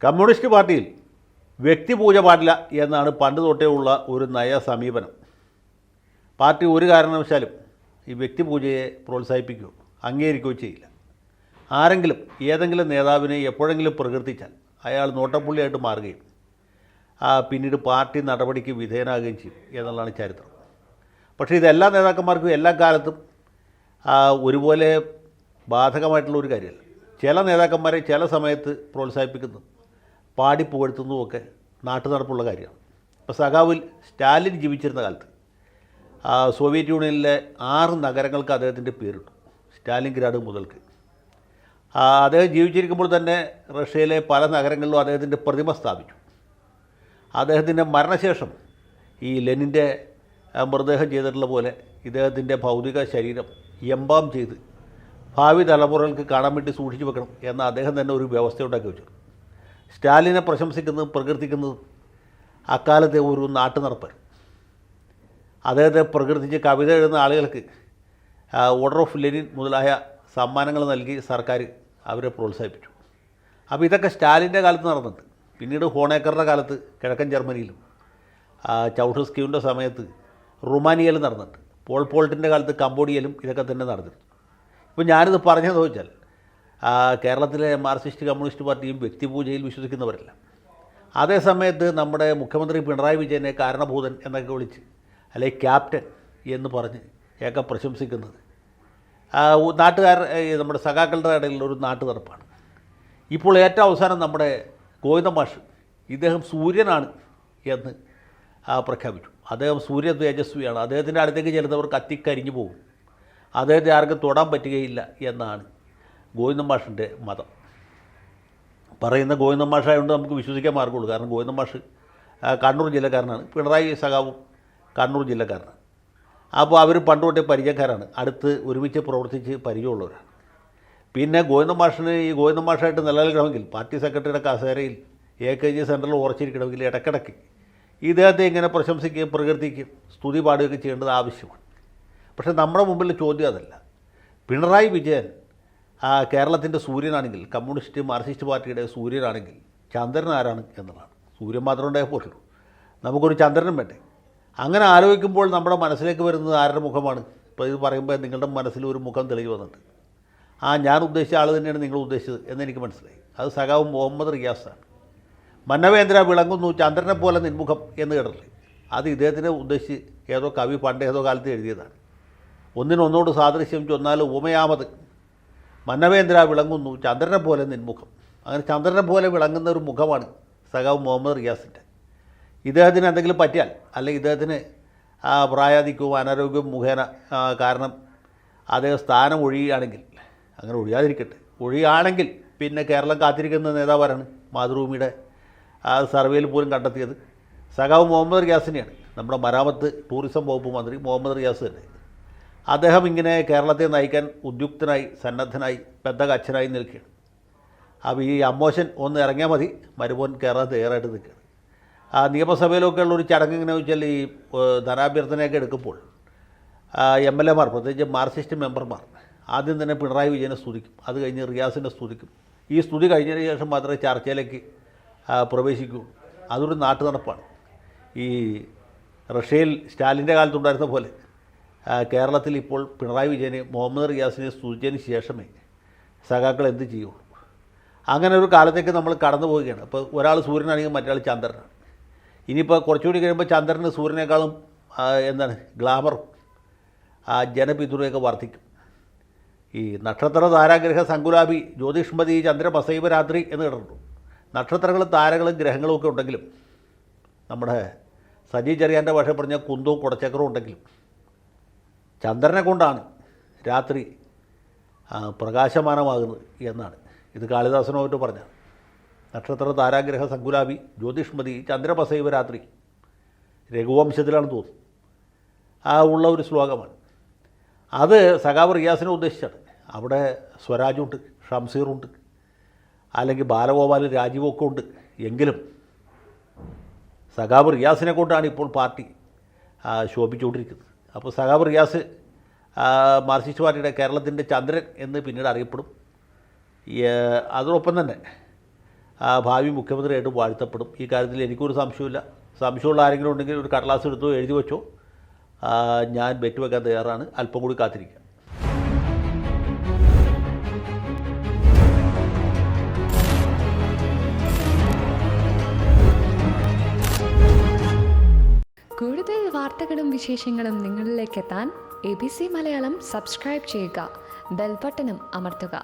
Communist പാർട്ടിയിൽ വ്യക്തിപൂജ പാടില്ല എന്നാണ് പണ്ട് തൊട്ടേ ഉള്ള ഒരു നയ സമീപനം. പാർട്ടി ഒരു കാരണവശാലും ഈ വ്യക്തിപൂജയെ പ്രോത്സാഹിപ്പിക്കുകയോ അംഗീകരിക്കുകയോ ചെയ്യില്ല. ആരെങ്കിലും ഏതെങ്കിലും നേതാവിനെ എപ്പോഴെങ്കിലും പ്രകീർത്തിച്ചാൽ അയാൾ നോട്ടപ്പുള്ളിയായിട്ട് മാറുകയും പിന്നീട് പാർട്ടി നടപടിക്ക് വിധേയനാകുകയും ചെയ്യും എന്നുള്ളതാണ് ചരിത്രം. പക്ഷേ ഇതെല്ലാ നേതാക്കന്മാർക്കും എല്ലാ കാലത്തും ഒരുപോലെ ബാധകമായിട്ടുള്ള ഒരു കാര്യമല്ല. ചില നേതാക്കന്മാരെ ചില സമയത്ത് പ്രോത്സാഹിപ്പിക്കുന്നതും പാടിപ്പുകഴ്ത്തുന്നതുമൊക്കെ നാട്ടുനടപ്പുള്ള കാര്യമാണ്. ഇപ്പോൾ സഖാവിൽ സ്റ്റാലിൻ ജീവിച്ചിരുന്ന കാലത്ത് സോവിയറ്റ് യൂണിയനിലെ 6 നഗരങ്ങൾക്ക് അദ്ദേഹത്തിൻ്റെ പേരിട്ടു. സ്റ്റാലിൻഗ്രാഡ് മുതൽക്ക്. അദ്ദേഹം ജീവിച്ചിരിക്കുമ്പോൾ തന്നെ റഷ്യയിലെ പല നഗരങ്ങളിലും അദ്ദേഹത്തിൻ്റെ പ്രതിമ സ്ഥാപിച്ചു. അദ്ദേഹത്തിൻ്റെ മരണശേഷം ഈ ലെനിൻ്റെ മൃതദേഹം ചെയ്തിട്ടുള്ള പോലെ ഇദ്ദേഹത്തിൻ്റെ ഭൗതിക ശരീരം എംബാം ചെയ്ത് ഭാവി തലമുറകൾക്ക് കാണാൻ വേണ്ടി സൂക്ഷിച്ചു വെക്കണം എന്ന അദ്ദേഹം തന്നെ ഒരു വ്യവസ്ഥ ഉണ്ടാക്കി വെച്ചു. സ്റ്റാലിനെ പ്രശംസിക്കുന്നതും പ്രകീർത്തിക്കുന്നതും അക്കാലത്തെ ഒരു നാട്ടുനടപ്പൻ. അദ്ദേഹത്തെ പ്രകീർത്തിച്ച് കവിത എഴുതുന്ന ആളുകൾക്ക് ഓർഡർ ഓഫ് ലെനിൻ മുതലായ സമ്മാനങ്ങൾ നൽകി സർക്കാർ അവരെ പ്രോത്സാഹിപ്പിച്ചു. അപ്പോൾ ഇതൊക്കെ സ്റ്റാലിൻ്റെ കാലത്ത് നടന്നിട്ടുണ്ട്. പിന്നീട് ഹോണേക്കറുടെ കാലത്ത് കിഴക്കൻ ജർമ്മനിയിലും ചൗഷസ്കിയുടെ സമയത്ത് റുമാനിയയിലും നടന്നിട്ടുണ്ട്. പോൾ പോൾട്ടിൻ്റെ കാലത്ത് കംബോഡിയയിലും ഇതൊക്കെ തന്നെ നടന്നിട്ടുണ്ട്. ഇപ്പോൾ ഞാനിത് പറഞ്ഞതെന്ന് വെച്ചാൽ കേരളത്തിലെ മാർക്സിസ്റ്റ് കമ്മ്യൂണിസ്റ്റ് പാർട്ടിയും വ്യക്തിപൂജയിൽ വിശ്വസിക്കുന്നവരല്ല. അതേ സമയത്ത് നമ്മുടെ മുഖ്യമന്ത്രി പിണറായി വിജയനെ കാരണഭൂതൻ എന്നൊക്കെ വിളിച്ച് അല്ലെങ്കിൽ ക്യാപ്റ്റൻ എന്ന് പറഞ്ഞ് ഒക്കെ പ്രശംസിക്കുന്നത് നമ്മുടെ സഖാക്കളുടെ ഇടയിലുള്ള ഒരു നാട്ടുനടപ്പാണ്. ഇപ്പോൾ ഏറ്റവും അവസാനം നമ്മുടെ ഗോവിന്ദ മാഷ് ഇദ്ദേഹം സൂര്യനാണ് എന്ന് പ്രഖ്യാപിച്ചു. അദ്ദേഹം സൂര്യ തേജസ്വിയാണ്. അദ്ദേഹത്തിൻ്റെ അടുത്തേക്ക് ചെല്ലുന്നവർ കത്തിക്കരിഞ്ഞു പോകും. അദ്ദേഹത്തെ ആർക്കും തൊടാൻ പറ്റുകയില്ല എന്നാണ് ഗോവിന്ദ മാഷിൻ്റെ മതം. പറയുന്ന ഗോവിന്ദ മാഷായതുകൊണ്ട് നമുക്ക് വിശ്വസിക്കാൻ മാർഗമുള്ളൂ. കാരണം ഗോവിന്ദ മാഷ് കണ്ണൂർ ജില്ലക്കാരനാണ്. പിണറായി സഖാവും കണ്ണൂർ ജില്ലക്കാരനാണ്. അപ്പോൾ അവർ പണ്ട് തൊട്ടേ പരിചയക്കാരാണ്. അടുത്ത് ഒരുമിച്ച് പ്രവർത്തിച്ച് പരിചയമുള്ളവരാണ്. പിന്നെ ഗോവിന്ദ മാഷിന് ഈ ഗോവിന്ദ മാഷായിട്ട് നിലനിൽക്കണമെങ്കിൽ പാർട്ടി സെക്രട്ടറിയുടെ കസേരയിൽ AKG സെൻറ്ററിൽ ഉറച്ചിരിക്കണമെങ്കിൽ ഇടയ്ക്കിടയ്ക്ക് ഇദ്ദേഹത്തെ ഇങ്ങനെ പ്രശംസിക്കുകയും പ്രകീർത്തിക്കുകയും സ്തുതി പാടുകയൊക്കെ ചെയ്യേണ്ടത് ആവശ്യമാണ്. പക്ഷേ നമ്മുടെ മുമ്പിൽ ചോദ്യം അതല്ല. പിണറായി വിജയൻ കേരളത്തിൻ്റെ സൂര്യനാണെങ്കിൽ, കമ്മ്യൂണിസ്റ്റ് മാർക്സിസ്റ്റ് പാർട്ടിയുടെ സൂര്യനാണെങ്കിൽ ചന്ദ്രൻ ആരാണ് എന്നുള്ളതാണ്. സൂര്യൻ മാത്രം ഉണ്ടായാൽ പോലുള്ളൂ, നമുക്കൊരു ചന്ദ്രനും വേണ്ടേ? അങ്ങനെ ആലോചിക്കുമ്പോൾ നമ്മുടെ മനസ്സിലേക്ക് വരുന്നത് ആരുടെ മുഖമാണ്? ഇപ്പോൾ ഇത് പറയുമ്പോൾ നിങ്ങളുടെ മനസ്സിൽ ഒരു മുഖം തെളിഞ്ഞു വന്നിട്ടുണ്ട്. ഞാൻ ഉദ്ദേശിച്ച ആൾ തന്നെയാണ് നിങ്ങൾ ഉദ്ദേശിച്ചത് എന്നെനിക്ക് മനസ്സിലായി. അത് സഖാവ് മുഹമ്മദ് റിയാസാണ്. മന്നവേന്ദ്ര വിളങ്ങുന്നു ചന്ദ്രനെ പോലെ നിൻമുഖം എന്ന് കേട്ടില്ലേ? അത് ഇദ്ദേഹത്തിനെ ഉദ്ദേശിച്ച് ഏതോ കവി പണ്ട് ഏതോ കാലത്ത് എഴുതിയതാണ്. ഒന്നിനൊന്നോട് സാദൃശ്യം ചൊന്നാൽ ഉപമയാമത് മന്നവേന്ദ്ര വിളങ്ങുന്നു ചന്ദ്രനെ പോലെ നിൻമുഖം. അങ്ങനെ ചന്ദ്രനെ പോലെ വിളങ്ങുന്ന ഒരു മുഖമാണ് സഖാവ് മുഹമ്മദ് റിയാസിൻ്റെ. ഇദ്ദേഹത്തിന് എന്തെങ്കിലും പറ്റിയാൽ, അല്ലെങ്കിൽ ഇദ്ദേഹത്തിന് പ്രായാധിക്യവും അനാരോഗ്യവും മുഖേന കാരണം അദ്ദേഹം സ്ഥാനം ഒഴിയുകയാണെങ്കിൽ, അങ്ങനെ ഒഴിയാതിരിക്കട്ടെ, ഒഴിയുകയാണെങ്കിൽ പിന്നെ കേരളം കാത്തിരിക്കുന്ന നേതാവാരാണ്? മാതൃഭൂമിയുടെ സർവേയിൽ പോലും കണ്ടെത്തിയത് സഖാവ് മുഹമ്മദ് റിയാസിനെയാണ്. നമ്മുടെ മരാമത്ത് ടൂറിസം വകുപ്പ് മന്ത്രി മുഹമ്മദ് റിയാസ് തന്നെ. അദ്ദേഹം ഇങ്ങനെ കേരളത്തെ നയിക്കാൻ ഉദ്യുക്തനായി, സന്നദ്ധനായി, ബദ്ധകച്ഛനായി നിൽക്കുകയാണ്. അപ്പോൾ ഈ അമ്മോശൻ ഒന്ന് ഇറങ്ങിയാൽ മതി, മരുമോൻ കയറാൻ തയ്യാറായിട്ട് നിൽക്കുകയാണ്. നിയമസഭയിലൊക്കെ ഉള്ളൊരു ചടങ്ങ് എങ്ങനെ വെച്ചാൽ ഈ ധനാഭ്യർത്ഥനയൊക്കെ എടുക്കുമ്പോൾ MLA മാർ, പ്രത്യേകിച്ച് മാർക്സിസ്റ്റ് മെമ്പർമാർ ആദ്യം തന്നെ പിണറായി വിജയനെ സ്തുതിക്കും. അത് കഴിഞ്ഞ് റിയാസിനെ സ്തുതിക്കും. ഈ സ്തുതി കഴിഞ്ഞതിന് ശേഷം മാത്രമേ ചർച്ചയിലേക്ക് പ്രവേശിക്കുകയുള്ളൂ. അതൊരു നാട്ടു നടപ്പാണ്. ഈ റഷ്യയിൽ സ്റ്റാലിൻ്റെ കാലത്തുണ്ടായിരുന്ന പോലെ കേരളത്തിൽ ഇപ്പോൾ പിണറായി വിജയനെ മുഹമ്മദ് റിയാസിനെ സ്തുതിച്ചതിന് ശേഷമേ സഖാക്കൾ എന്ത് ചെയ്യുള്ളൂ. അങ്ങനെ ഒരു കാലത്തേക്ക് നമ്മൾ കടന്നു പോവുകയാണ്. ഇപ്പോൾ ഒരാൾ സൂര്യനാണെങ്കിൽ മറ്റൊരാൾ ചന്ദ്രനാണ്. ഇനിയിപ്പോൾ കുറച്ചുകൂടി കഴിയുമ്പോൾ ചന്ദ്രന് സൂര്യനേക്കാളും ഗ്ലാമറും ജനപിന്തുണയൊക്കെ വർദ്ധിക്കും. ഈ നക്ഷത്ര താരാഗ്രഹ സങ്കുലാഭി ജ്യോതിഷ്മതി ചന്ദ്രമസൈവ രാത്രി എന്ന് കേട്ടിട്ടുണ്ട്. നക്ഷത്രങ്ങളും താരകളും ഗ്രഹങ്ങളും ഒക്കെ ഉണ്ടെങ്കിലും, നമ്മുടെ സജി ചെറിയാൻ്റെ ഭാഷ പറഞ്ഞ കുന്തവും കുടച്ചക്രവും ഉണ്ടെങ്കിലും ചന്ദ്രനെ കൊണ്ടാണ് രാത്രി പ്രകാശമാനമാകുന്നത് എന്നാണ്. ഇത് കാളിദാസനോട്ട് പറഞ്ഞത്. നക്ഷത്ര താരാഗ്രഹ സങ്കുലാഭി ജ്യോതിഷ്മതി ചന്ദ്രമസൈവ രാത്രി, രഘുവംശത്തിലാണ് തോന്നുന്നു ഉള്ള ഒരു ശ്ലോകമാണ്. അത് സഖാവ് റിയാസിനെ ഉദ്ദേശിച്ചാണ്. അവിടെ സ്വരാജുണ്ട്, ഷംസീറുണ്ട്, അല്ലെങ്കിൽ ബാലഗോപാലും രാജീവൊക്കെ ഉണ്ട്. എങ്കിലും സഖാവ് റിയാസിനെ കൊണ്ടാണ് ഇപ്പോൾ പാർട്ടി ശോഭിച്ചുകൊണ്ടിരിക്കുന്നത്. അപ്പോൾ സഖാവ് റിയാസ് മാർക്സിസ്റ്റ് പാർട്ടിയുടെ കേരളത്തിൻ്റെ ചന്ദ്രൻ എന്ന് പിന്നീട് അറിയപ്പെടും. അതോടൊപ്പം തന്നെ ഭാവി മുഖ്യമന്ത്രിയായിട്ട് വാഴ്ത്തപ്പെടും. ഈ കാര്യത്തിൽ എനിക്കൊരു സംശയമില്ല. സംശയമുള്ള ആരെങ്കിലും ഉണ്ടെങ്കിൽ ഒരു കടലാസ് എടുത്തോ എഴുതി വെച്ചോ. ഞാൻ ബെറ്റ് വെക്കാൻ തയ്യാറാണ്. അല്പം കൂടി കാത്തിരിക്കുക. കൂടുതൽ വാർത്തകളും വിശേഷങ്ങളും നിങ്ങളിലേക്ക് എത്താൻ ABC മലയാളം സബ്സ്ക്രൈബ് ചെയ്യുക, ബെൽ ബട്ടണും അമർത്തുക.